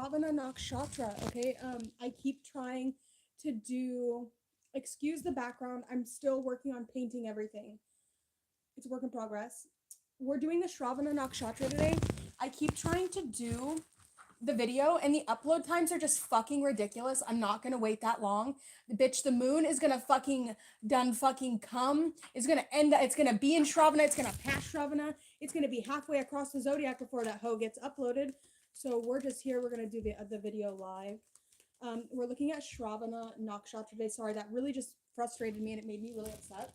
shravana nakshatra. Okay, I keep trying to do, excuse the background, I'm still working on painting everything. It's a work in progress. We're doing the shravana nakshatra today. I keep trying to do the video and the upload times are just fucking ridiculous. I'm not gonna wait that long. The moon is gonna fucking come. It's gonna it's gonna be in Shravana, it's gonna pass Shravana, it's gonna be halfway across the zodiac before that hoe gets uploaded. So we're just here, we're gonna do the video live. We're looking at Shravana nakshatra today. Sorry, that really just frustrated me and it made me really upset.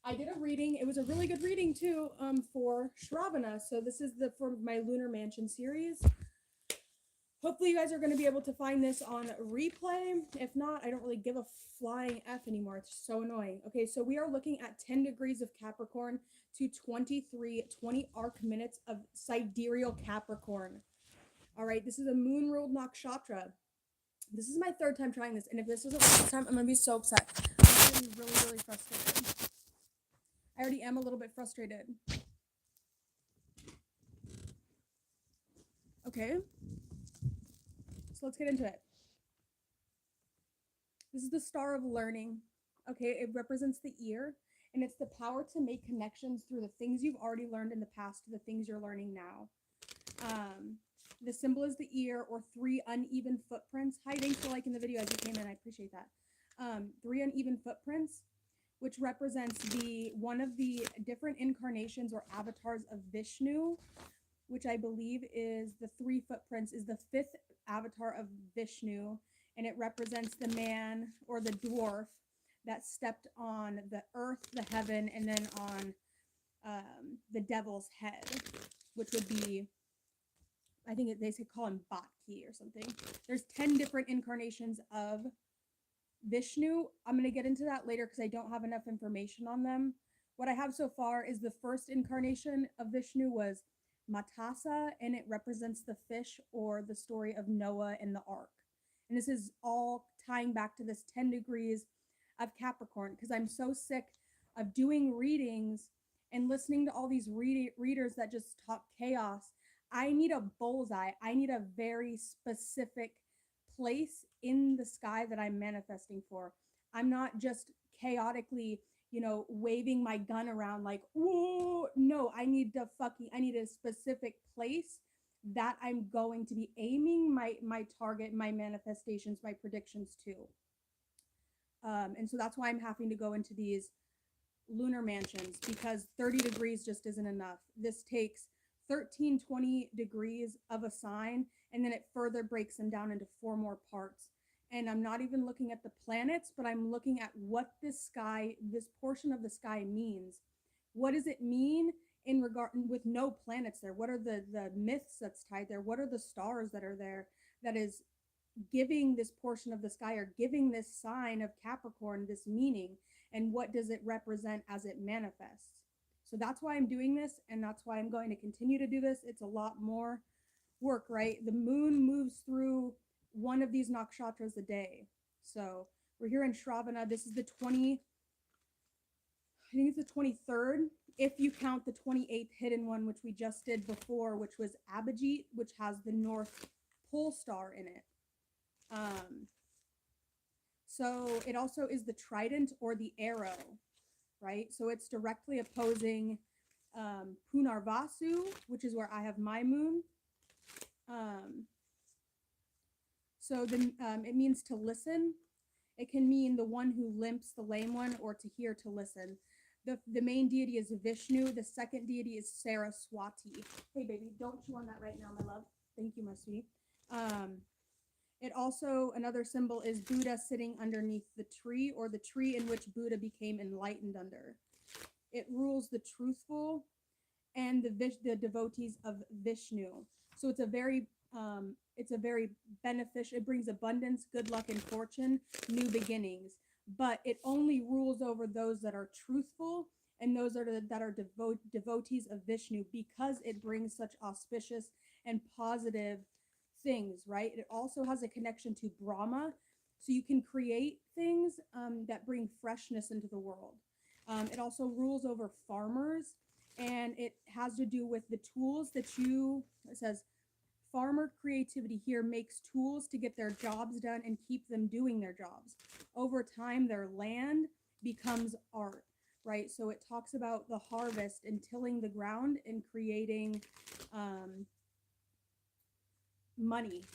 I did a reading. It was a really good reading too, for Shravana. So this is for my Lunar Mansion series. Hopefully you guys are going to be able to find this on replay. If not, I don't really give a flying F anymore. It's so annoying. Okay, so we are looking at 10 degrees of Capricorn to 20 arc minutes of sidereal Capricorn. All right, this is a moon ruled nakshatra. This is my third time trying this, and if this doesn't work this time, I'm going to be so upset. I'm getting really, really frustrated. I already am a little bit frustrated. Okay. So let's get into it. This is the star of learning. Okay, it represents the ear, and it's the power to make connections through the things you've already learned in the past to the things you're learning now. The symbol is the ear, or 3 uneven footprints. Hi, thanks for liking the video as you came in. I appreciate that. 3 uneven footprints, which represents one of the different incarnations or avatars of Vishnu, which I believe is the 3 footprints, is the 5th avatar of Vishnu, and it represents the man or the dwarf that stepped on the earth, the heaven, and then on the devil's head, which would be, I think they call him Bhatki or something. There's 10 different incarnations of Vishnu. I'm going to get into that later because I don't have enough information on them. What I have so far is the first incarnation of Vishnu was Matasa, and it represents the fish, or the story of Noah and the ark. And this is all tying back to this 10 degrees of Capricorn, because I'm so sick of doing readings and listening to all these readers that just talk chaos. I need a bullseye. I need a very specific place in the sky that I'm manifesting for. I'm not just chaotically, waving my gun around like, whoa, no, I need a specific place that I'm going to be aiming my target, my manifestations, my predictions to. And so that's why I'm having to go into these lunar mansions, because 30 degrees just isn't enough. This takes 20 degrees of a sign, and then it further breaks them down into 4 more parts. And I'm not even looking at the planets, but I'm looking at what this portion of the sky means. What does it mean in regard with no planets there? What are the myths that's tied there? What are the stars that are there that is giving this portion of the sky, or giving this sign of Capricorn this meaning? And what does it represent as it manifests? So that's why I'm doing this, and that's why I'm going to continue to do this. It's a lot more work, right? The moon moves through one of these nakshatras a day. So we're here in Shravana. This is the 23rd, if you count the 28th hidden one, which we just did before, which was Abhijit, which has the North Pole star in it. So it also is the trident, or the arrow, right? So it's directly opposing Punarvasu, which is where I have my moon. So then it means to listen. It can mean the one who limps, the lame one, or to hear, to listen. The main deity is Vishnu. The second deity is Saraswati. Hey, baby, don't chew on that right now, my love. Thank you, my sweetie. It also, another symbol is Buddha sitting underneath the tree, or the tree in which Buddha became enlightened under. It rules the truthful and the devotees of Vishnu. So it's a very beneficial, it brings abundance, good luck, and fortune, new beginnings. But it only rules over those that are truthful and those that are devotees of Vishnu, because it brings such auspicious and positive things, right? It also has a connection to Brahma, so you can create things that bring freshness into the world. It also rules over farmers, and it has to do with the tools that it says Farmer creativity here makes tools to get their jobs done and keep them doing their jobs. Over time, their land becomes art, right? So it talks about the harvest and tilling the ground and creating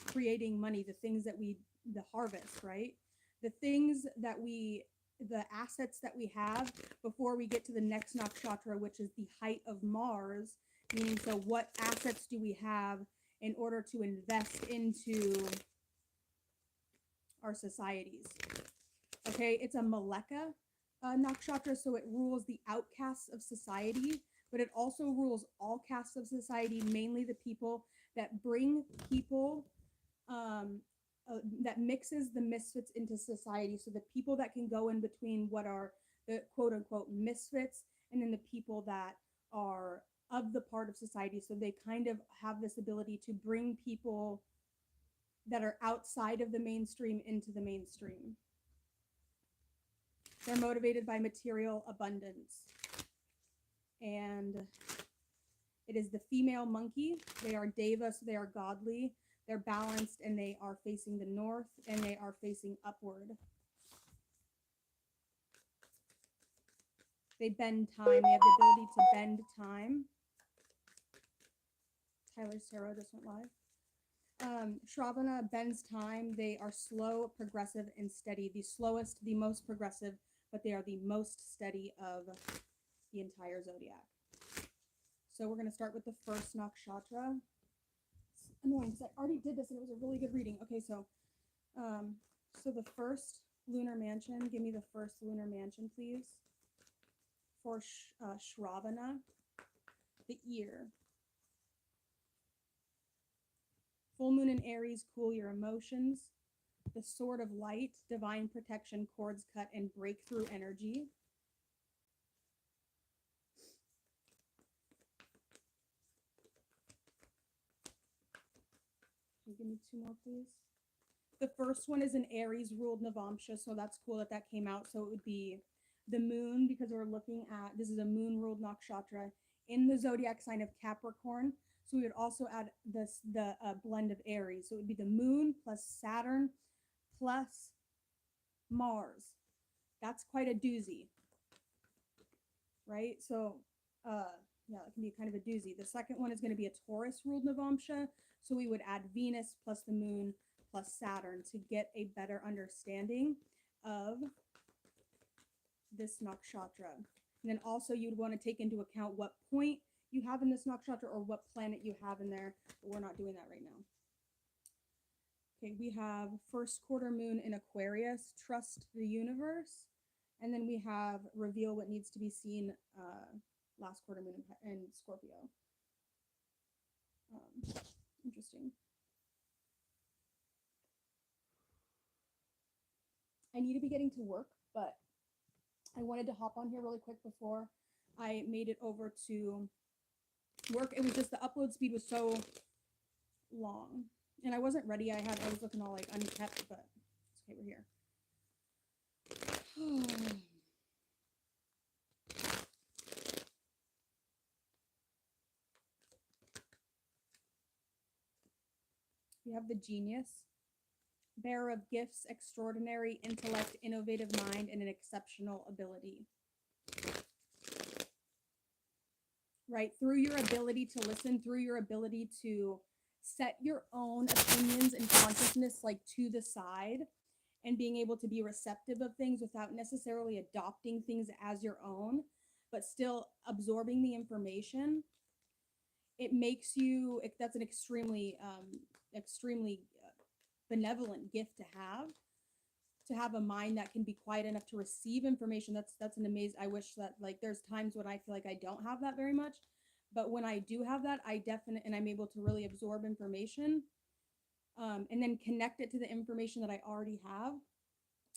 creating money, the things that the harvest, right? The things that the assets that we have before we get to the next nakshatra, which is the height of Mars, meaning so what assets do we have in order to invest into our societies? Okay, it's a Maleka nakshatra, so it rules the outcasts of society, but it also rules all castes of society, mainly the people that bring people, that mixes the misfits into society. So the people that can go in between what are the quote unquote misfits and then the people that are of the part of society. So they kind of have this ability to bring people that are outside of the mainstream into the mainstream. They're motivated by material abundance. And it is the female monkey. They are devas, they are godly, they're balanced, and they are facing the north, and they are facing upward. They bend time. They have the ability to bend time. Tyler's tarot just went live. Shravana bends time. They are slow, progressive, and steady. The slowest, the most progressive, but they are the most steady of the entire zodiac. So we're going to start with the first nakshatra. It's annoying because I already did this and it was a really good reading. Okay, so the first lunar mansion, give me the first lunar mansion, please. For Shravana, the ear. Full moon in Aries, cool your emotions. The sword of light, divine protection, cords cut, and breakthrough energy. Can you give me two more, please? The first one is an Aries ruled Navamsha, so that's cool that that came out. So it would be the moon, because we're looking at, this is a moon ruled nakshatra in the zodiac sign of Capricorn. So we would also add the blend of Aries. So it would be the moon plus Saturn plus Mars. That's quite a doozy, right? So yeah, it can be kind of a doozy. The second one is going to be a Taurus ruled Navamsha. So we would add Venus plus the moon plus Saturn to get a better understanding of this nakshatra. And then also you'd want to take into account what point you have in this nakshatra or what planet you have in there, but we're not doing that right now. Okay, we have first quarter moon in Aquarius, trust the universe. And then we have reveal what needs to be seen, last quarter moon in Scorpio. Interesting. I need to be getting to work, but I wanted to hop on here really quick before I made it over to work. It was just the upload speed was so long, and I wasn't ready. I was looking all like unkept, but it's okay. We're here. We have the genius, bearer of gifts, extraordinary intellect, innovative mind, and an exceptional ability. Right? Through your ability to listen, through your ability to set your own opinions and consciousness like to the side and being able to be receptive of things without necessarily adopting things as your own, but still absorbing the information, it makes you, that's an extremely benevolent gift to have a mind that can be quiet enough to receive information. That's an amazing, I wish that, like, there's times when I feel like I don't have that very much, but when I do have that, and I'm able to really absorb information, and then connect it to the information that I already have.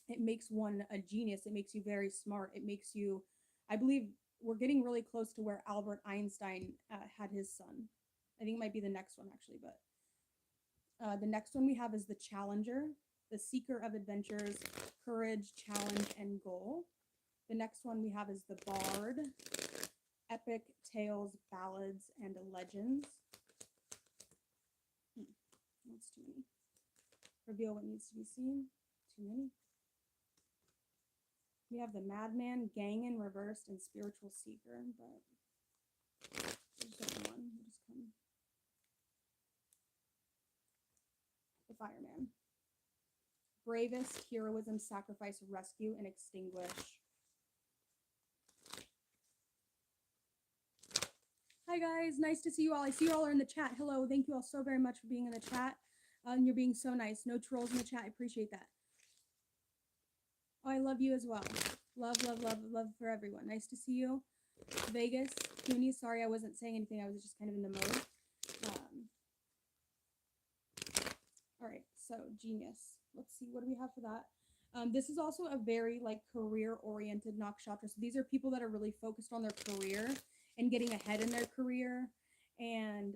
It makes one a genius. It makes you very smart. It makes you, I believe we're getting really close to where Albert Einstein had his son. I think it might be the next one actually, but the next one we have is the Challenger, the seeker of adventures, courage, challenge, and goal. The next one we have is the Bard, epic tales, ballads, and legends. That's too many. Reveal what needs to be seen. Too many. We have the madman, Gangan reversed, and spiritual seeker, but there's only one. We'll just come. The fireman. Bravest, heroism, sacrifice, rescue, and extinguish. Hi guys, nice to see you all. I see you all are in the chat. Hello, thank you all so very much for being in the chat. And you're being so nice. No trolls in the chat. I appreciate that. Oh, I love you as well. Love, love, love, love for everyone. Nice to see you. Vegas, Cooney, sorry I wasn't saying anything. I was just kind of in the mode. All right, so genius. Let's see, what do we have for that? This is also a very like career-oriented nakshatra. So these are people that are really focused on their career and getting ahead in their career. And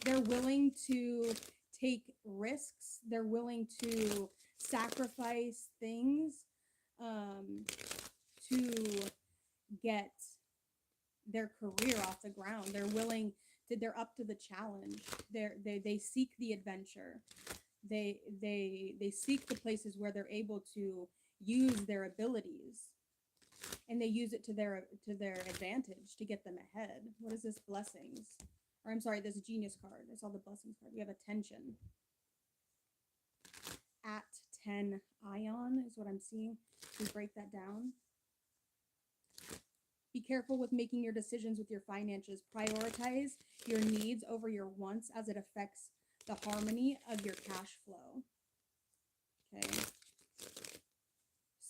they're willing to take risks. They're willing to sacrifice things to get their career off the ground. They're willing to, they're up to the challenge. They seek the adventure. They seek the places where they're able to use their abilities, and they use it to their advantage to get them ahead. What is this? Blessings. Or I'm sorry, this genius card. I saw the blessings card. We have attention. At 10 ion is what I'm seeing. We break that down. Be careful with making your decisions with your finances. Prioritize your needs over your wants as it affects the harmony of your cash flow. Okay.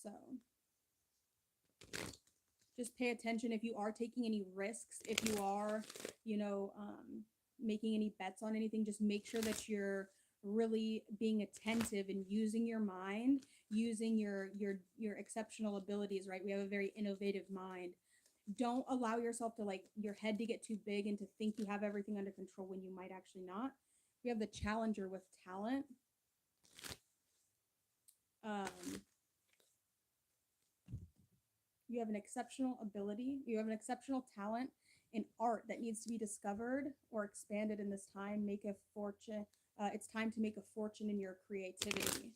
So just pay attention if you are taking any risks, if you are, you know, making any bets on anything, just make sure that you're really being attentive and using your mind, using your exceptional abilities, right? We have a very innovative mind. Don't allow yourself to like your head to get too big and to think you have everything under control when you might actually not. We have the challenger with talent. You have an exceptional ability. You have an exceptional talent in art that needs to be discovered or expanded in this time. Make a fortune. It's time to make a fortune in your creativity.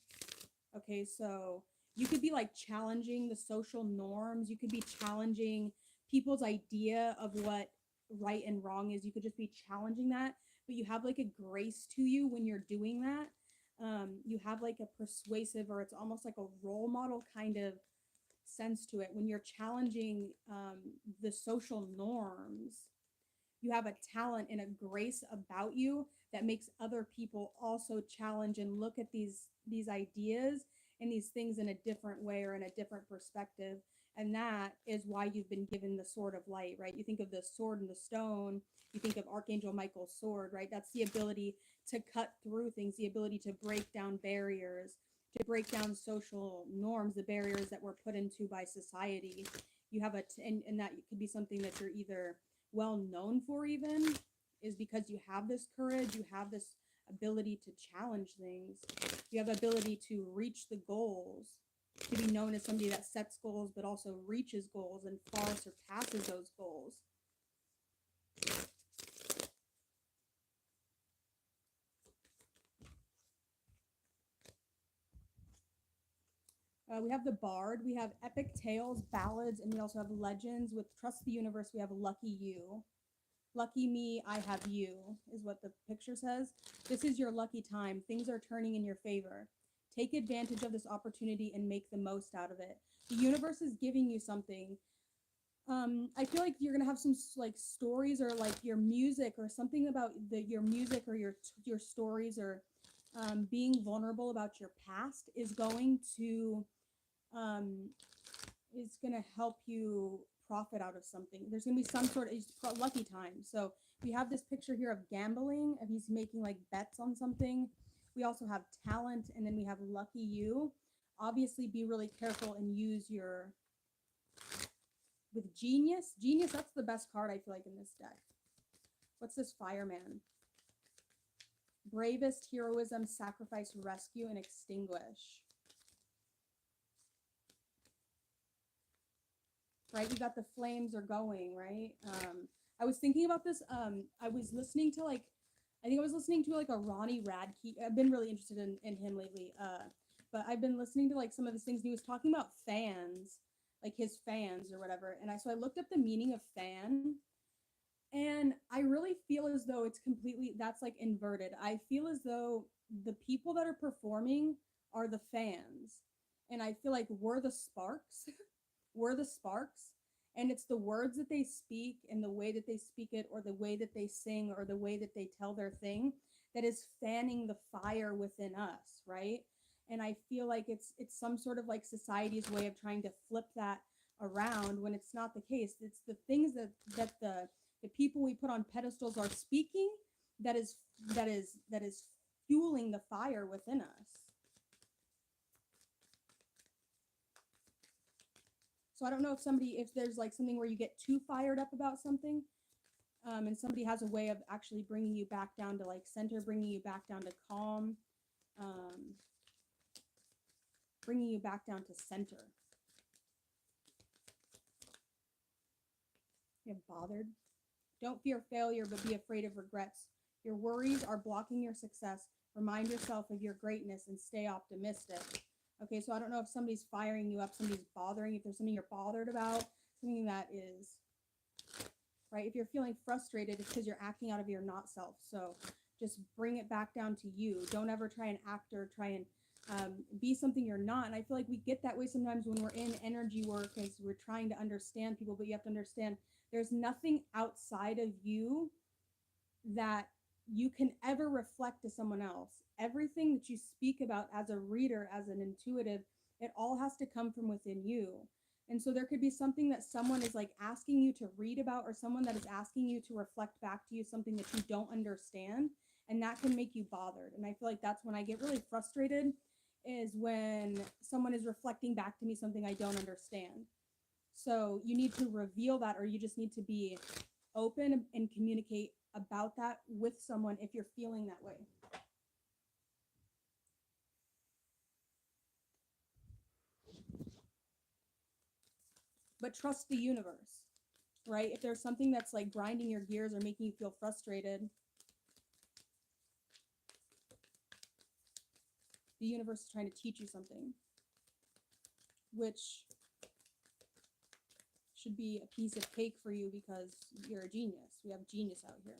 Okay, so you could be like challenging the social norms. You could be challenging people's idea of what right and wrong is. You could just be challenging that, but you have like a grace to you when you're doing that. You have like a persuasive, or it's almost like a role model kind of sense to it. When you're challenging the social norms, you have a talent and a grace about you that makes other people also challenge and look at these ideas and these things in a different way or in a different perspective. And that is why you've been given the sword of light, right? You think of the sword and the stone, you think of Archangel Michael's sword, right? That's the ability to cut through things, the ability to break down barriers, to break down social norms, the barriers that we're put into by society. You have and that could be something that you're either well known for, even is because you have this courage, you have this ability to challenge things, you have ability to reach the goals, to be known as somebody that sets goals but also reaches goals and far surpasses those goals. We have the bard, we have epic tales, ballads, and we also have legends. With trust the universe, we have lucky you. Lucky me, I have you, is what the picture says. This is your lucky time. Things are turning in your favor. Take advantage of this opportunity and make the most out of it. The universe is giving you something. I feel like you're gonna have some like stories or like your music or something about your music or your stories or being vulnerable about your past is going to help you profit out of something. There's gonna be some sort of lucky time. So we have this picture here of gambling, and he's making like bets on something. We also have talent, and then we have lucky you. Obviously, be really careful and use your with genius. Genius, that's the best card I feel like in this deck. What's this? Fireman. Bravest, heroism, sacrifice, rescue, and extinguish. Right, you got the flames are going, right? I was thinking about this. I was listening to like I think I was listening to like a Ronnie Radke. I've been really interested in him lately. But I've been listening to like some of his things, and he was talking about fans, like his fans or whatever. And I looked up the meaning of fan, and I really feel as though it's completely that's like inverted. I feel as though the people that are performing are the fans, and I feel like we're the sparks. We're the sparks, and it's the words that they speak and the way that they speak it, or the way that they sing, or the way that they tell their thing, that is fanning the fire within us, right? And I feel like it's some sort of like society's way of trying to flip that around, when it's not the case. It's the things that the people we put on pedestals are speaking, that is fueling the fire within us. So I don't know if there's like something where you get too fired up about something, and somebody has a way of actually bringing you back down to like center, bringing you back down to calm, um, bringing you back down to center. You're bothered. Don't fear failure, but be afraid of regrets. Your worries are blocking your success. Remind yourself of your greatness and stay optimistic. Okay, so I don't know if somebody's firing you up, somebody's bothering, if there's something you're bothered about, something that is, right? If you're feeling frustrated, it's because you're acting out of your not self. So just bring it back down to you. Don't ever try and act or try and be something you're not. And I feel like we get that way sometimes when we're in energy work, because we're trying to understand people, but you have to understand there's nothing outside of you that you can ever reflect to someone else. Everything that you speak about as a reader, as an intuitive, it all has to come from within you. And so there could be something that someone is like asking you to read about, or someone that is asking you to reflect back to you something that you don't understand, and that can make you bothered. And I feel like that's when I get really frustrated, is when someone is reflecting back to me something I don't understand. So you need to reveal that, or you just need to be open and communicate about that with someone if you're feeling that way. But trust the universe, right? If there's something that's like grinding your gears or making you feel frustrated, the universe is trying to teach you something, which should be a piece of cake for you because you're a genius. We have genius out here.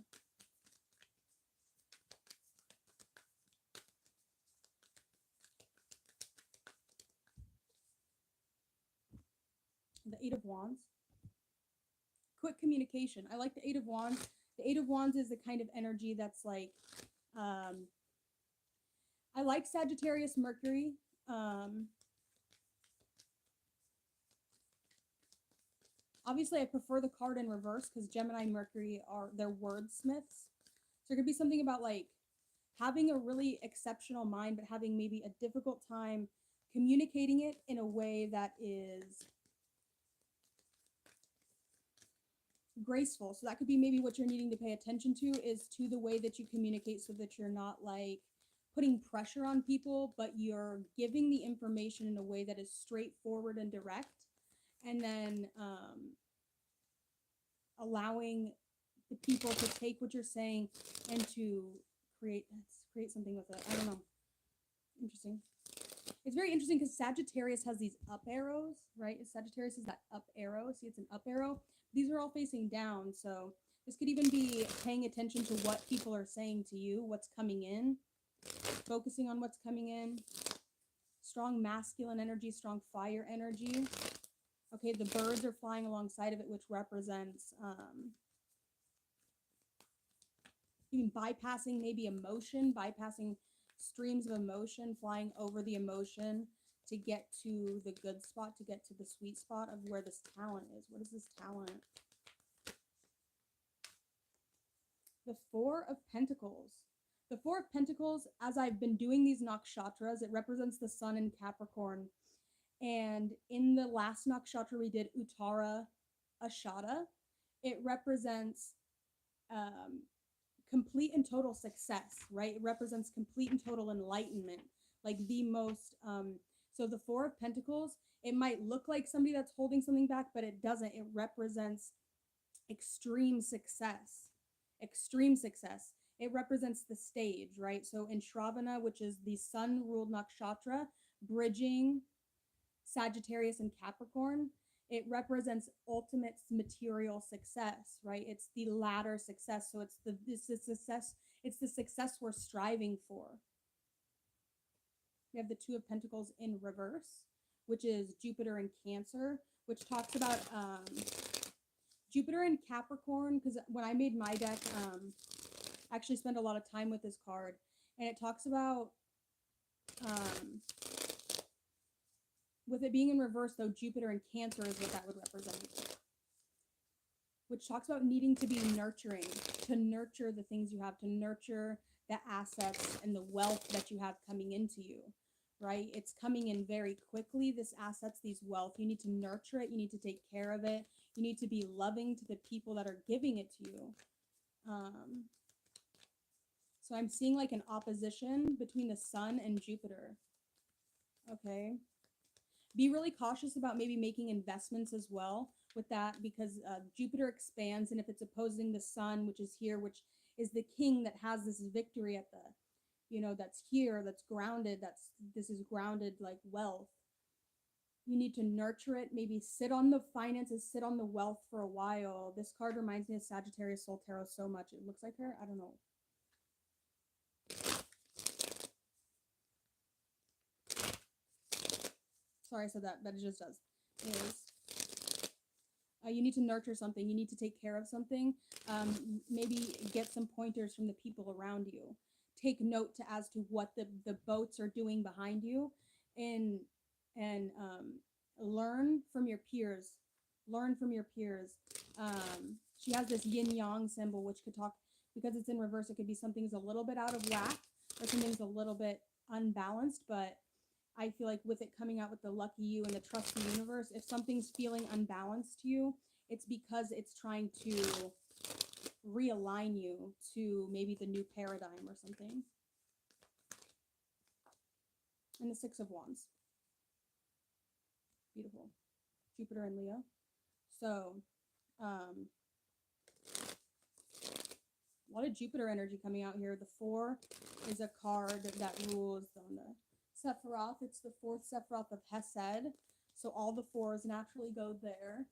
The Eight of Wands. Quick communication. I like the Eight of Wands. The Eight of Wands is the kind of energy that's like, I like Sagittarius Mercury. Obviously, I prefer the card in reverse because Gemini and Mercury they're wordsmiths. So it could be something about like having a really exceptional mind, but having maybe a difficult time communicating it in a way that is graceful. So that could be maybe what you're needing to pay attention to, is to the way that you communicate, so that you're not like putting pressure on people, but you're giving the information in a way that is straightforward and direct, and then allowing the people to take what you're saying and to create something with it. I don't know. Interesting. It's very interesting because Sagittarius has these up arrows, right? Sagittarius is that up arrow. See, it's an up arrow. These are all facing down. So this could even be paying attention to what people are saying to you, what's coming in, focusing on what's coming in. Strong masculine energy, strong fire energy. Okay, the birds are flying alongside of it, which represents even bypassing maybe emotion, bypassing streams of emotion, flying over the emotion to get to the good spot, to get to the sweet spot of where this talent is. What is this talent? The Four of Pentacles. The Four of Pentacles, as I've been doing these nakshatras, it represents the sun in Capricorn. And in the last nakshatra we did, Uttara Ashada, it represents complete and total success, right? It represents complete and total enlightenment, like the most. So the Four of Pentacles, it might look like somebody that's holding something back, but it doesn't. It represents extreme success, extreme success. it represents the stage, right? So in Shravana, which is the sun ruled nakshatra, bridging Sagittarius and Capricorn, it represents ultimate material success, right? It's the latter success. So it's the success, it's the success we're striving for. We have the Two of Pentacles in reverse, which is Jupiter in Cancer, which talks about Jupiter in Capricorn. Because when I made my deck, I actually spent a lot of time with this card, and it talks about with it being in reverse, though, Jupiter in Cancer is what that would represent, which talks about needing to be nurturing, to nurture the things you have, to nurture the assets and the wealth that you have coming into you, right? It's coming in very quickly, this assets, these wealth. You need to nurture it. You need to take care of it. You need to be loving to the people that are giving it to you. So I'm seeing like an opposition between the sun and Jupiter. Okay. Be really cautious about maybe making investments as well with that, because Jupiter expands, and if it's opposing the sun, which is here, which is the king that has this victory at the, you know, that's here, that's grounded, this is grounded like wealth. You need to nurture it, maybe sit on the finances, sit on the wealth for a while. This card reminds me of Sagittarius Soul Tarot so much. It looks like her. I don't know. Sorry I said that, but it just does. You need to nurture something. You need to take care of something. Maybe get some pointers from the people around you. Take note as to what the boats are doing behind you, and learn from your peers. Learn from your peers. She has this yin yang symbol, which could talk, because it's in reverse, it could be something's a little bit out of whack or something's a little bit unbalanced, but I feel like with it coming out with the lucky you and the trust the universe, if something's feeling unbalanced to you, it's because it's trying to realign you to maybe the new paradigm or something. And the Six of Wands. Beautiful. Jupiter and Leo. So, a lot of Jupiter energy coming out here. The 4 is a card that rules on the Sephiroth. It's the 4th Sephiroth of Hesed. So all the 4s naturally go there.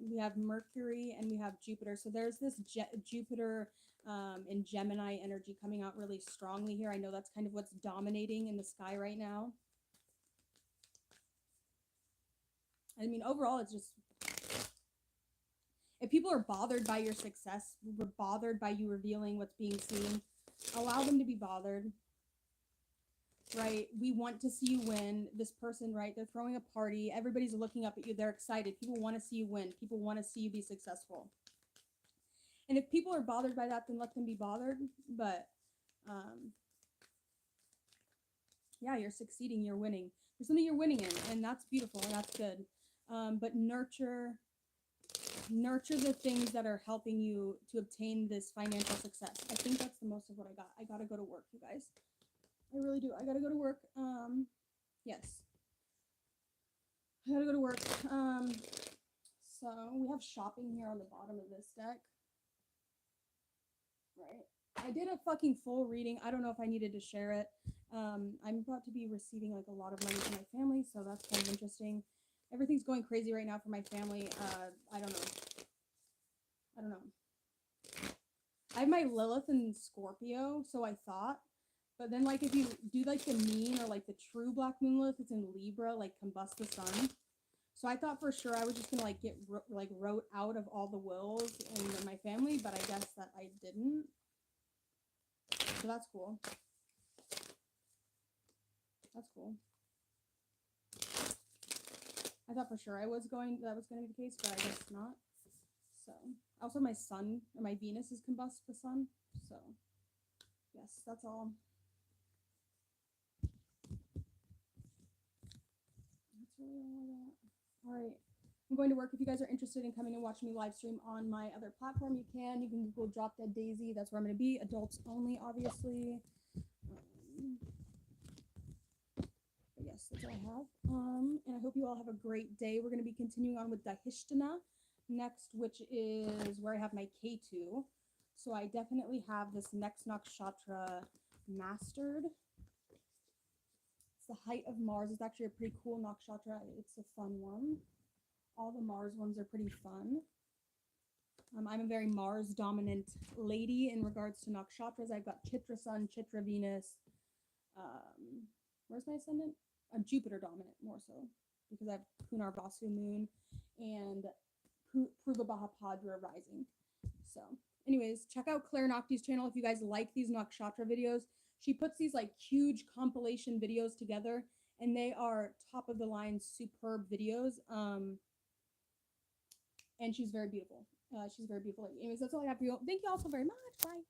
We have Mercury and we have Jupiter. So there's this Jupiter and Gemini energy coming out really strongly here. I know that's kind of what's dominating in the sky right now. I mean, overall, it's just, if people are bothered by your success, bothered by you revealing what's being seen, allow them to be bothered. Right? We want to see you win. This person, right? They're throwing a party. Everybody's looking up at you. They're excited. People want to see you win. People want to see you be successful. And if people are bothered by that, then let them be bothered. But yeah, you're succeeding. You're winning. There's something you're winning in, and that's beautiful, and that's good. But nurture the things that are helping you to obtain this financial success. I think that's the most of what I got. I gotta go to work, you guys. I really do. I gotta go to work. Yes. I gotta go to work. So we have shopping here on the bottom of this deck. Right. I did a fucking full reading. I don't know if I needed to share it. I'm about to be receiving like a lot of money from my family, so that's kind of interesting. Everything's going crazy right now for my family. I don't know. I have my Lilith in Scorpio, so I thought. But then, like, if you do, like, the mean or, like, the true Black Moon Lilith, it's in Libra, like, combust the sun. So I thought for sure I was just going to, like, get, wrote out of all the wills in my family, but I guess that I didn't. So that's cool. That's cool. I thought for sure that was going to be the case, but I guess not. So, also my sun, or my Venus is combust the sun. So, yes, that's all. All right, I'm going to work. If you guys are interested in coming and watching me live stream on my other platform, you can. You can Google Drop Dead Daisy. That's where I'm going to be. Adults only, obviously. But yes, that's all I have. And I hope you all have a great day. We're going to be continuing on with Dahishtana next, which is where I have my K2. So I definitely have this next nakshatra mastered. It's the height of Mars. It's actually a pretty cool nakshatra. It's a fun one. All the Mars ones are pretty fun. I'm a very Mars dominant lady in regards to nakshatras. I've got Chitra Sun, Chitra Venus. Where's my ascendant? I'm Jupiter dominant more so because I have Punarvasu moon and Purva Bhapadra rising. So, anyways, check out Claire Nocti's channel if you guys like these nakshatra videos. She puts these like huge compilation videos together, and they are top of the line, superb videos. And she's very beautiful. She's very beautiful. Anyways, that's all I have for you. Thank you all so very much. Bye.